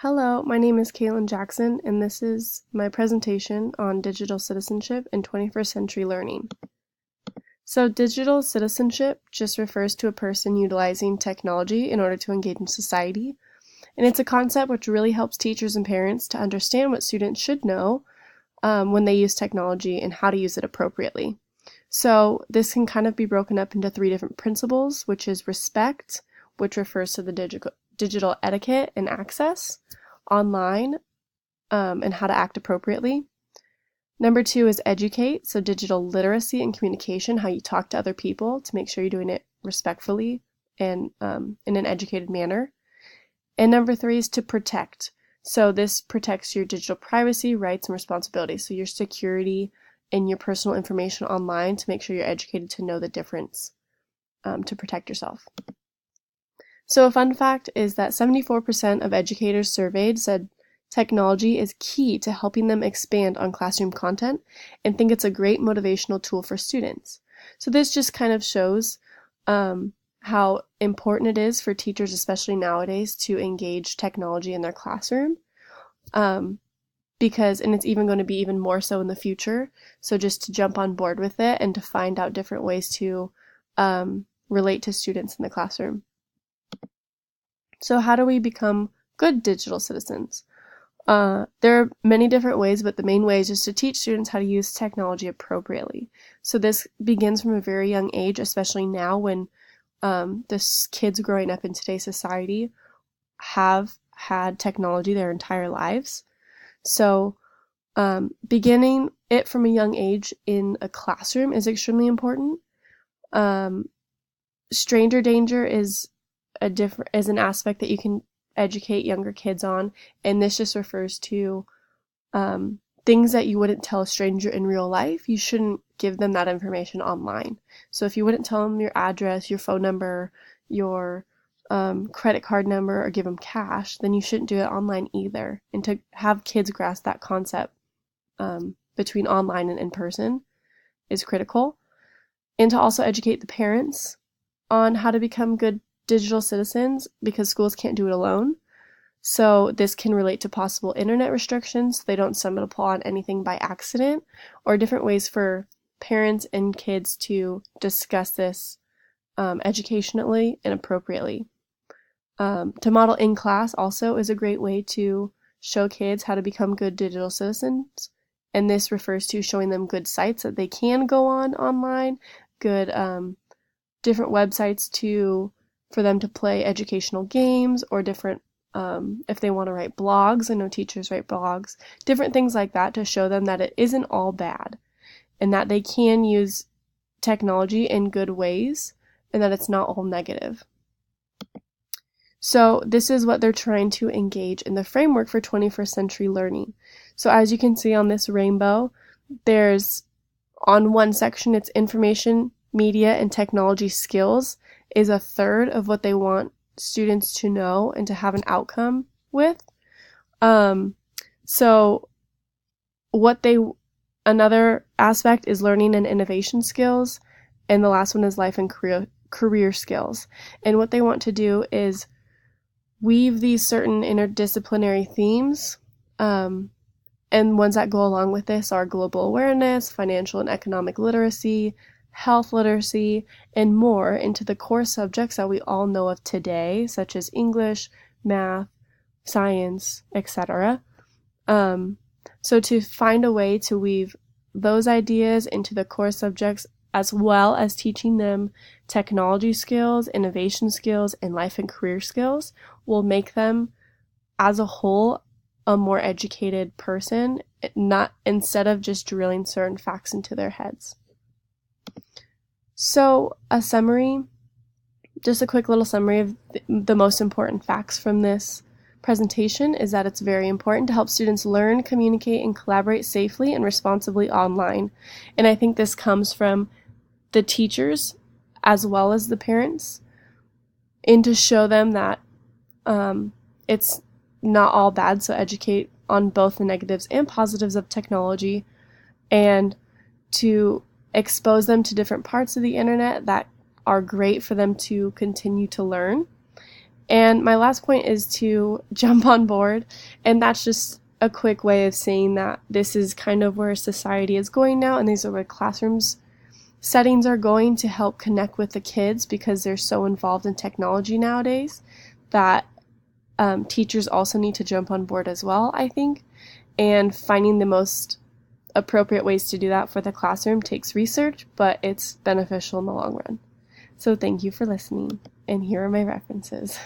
Hello, my name is Kaylin Jackson, and this is my presentation on digital citizenship in 21st century learning. So digital citizenship just refers to a person utilizing technology in order to engage in society, and it's a concept which really helps teachers and parents to understand what students should know when they use technology and how to use it appropriately. So this can kind of be broken up into three different principles, which is respect, which refers to the digital etiquette and access online and how to act appropriately. Number 2 is educate, so digital literacy and communication, how you talk to other people to make sure you're doing it respectfully and in an educated manner. And number 3 is to protect. So this protects your digital privacy, rights, and responsibilities. So your security and your personal information online to make sure you're educated to know the difference to protect yourself. So a fun fact is that 74% of educators surveyed said technology is key to helping them expand on classroom content and think it's a great motivational tool for students. So this just kind of shows how important it is for teachers, especially nowadays, to engage technology in their classroom. And it's even going to be even more so in the future. So just to jump on board with it and to find out different ways to relate to students in the classroom. So how do we become good digital citizens? There are many different ways, but the main way is just to teach students how to use technology appropriately. So this begins from a very young age, especially now when the kids growing up in today's society have had technology their entire lives. So beginning it from a young age in a classroom is extremely important. Stranger danger is an aspect that you can educate younger kids on, and this just refers to things that you wouldn't tell a stranger in real life. You shouldn't give them that information online. So if you wouldn't tell them your address, your phone number, your credit card number, or give them cash, then you shouldn't do it online either. And to have kids grasp that concept between online and in person is critical. And to also educate the parents on how to become good digital citizens, because schools can't do it alone. So this can relate to possible internet restrictions so they don't stumble upon anything by accident, or different ways for parents and kids to discuss this educationally and appropriately. To model in class also is a great way to show kids how to become good digital citizens, and this refers to showing them good sites that they can go on online, good different websites for them to play educational games, or different, if they want to write blogs. I know teachers write blogs, different things like that to show them that it isn't all bad and that they can use technology in good ways and that it's not all negative. So this is what they're trying to engage in the framework for 21st century learning. So as you can see on this rainbow, there's on one section, it's information, media, and technology skills is a third of what they want students to know and to have an outcome with. So another aspect is learning and innovation skills, and the last one is life and career skills. And what they want to do is weave these certain interdisciplinary themes, and ones that go along with this are global awareness, financial and economic literacy, health literacy, and more into the core subjects that we all know of today, such as English, math, science, etc. So to find a way to weave those ideas into the core subjects, as well as teaching them technology skills, innovation skills, and life and career skills, will make them, as a whole, a more educated person, instead of just drilling certain facts into their heads. So just a quick little summary of the most important facts from this presentation is that it's very important to help students learn, communicate, and collaborate safely and responsibly online. And I think this comes from the teachers as well as the parents, and to show them that it's not all bad, so educate on both the negatives and positives of technology, and to expose them to different parts of the internet that are great for them to continue to learn, And my last point is to jump on board, and that's just a quick way of saying that this is kind of where society is going now, and these are where classrooms settings are going to help connect with the kids because they're so involved in technology nowadays that teachers also need to jump on board as well, I think. And finding the most appropriate ways to do that for the classroom takes research, but it's beneficial in the long run. So thank you for listening, and here are my references.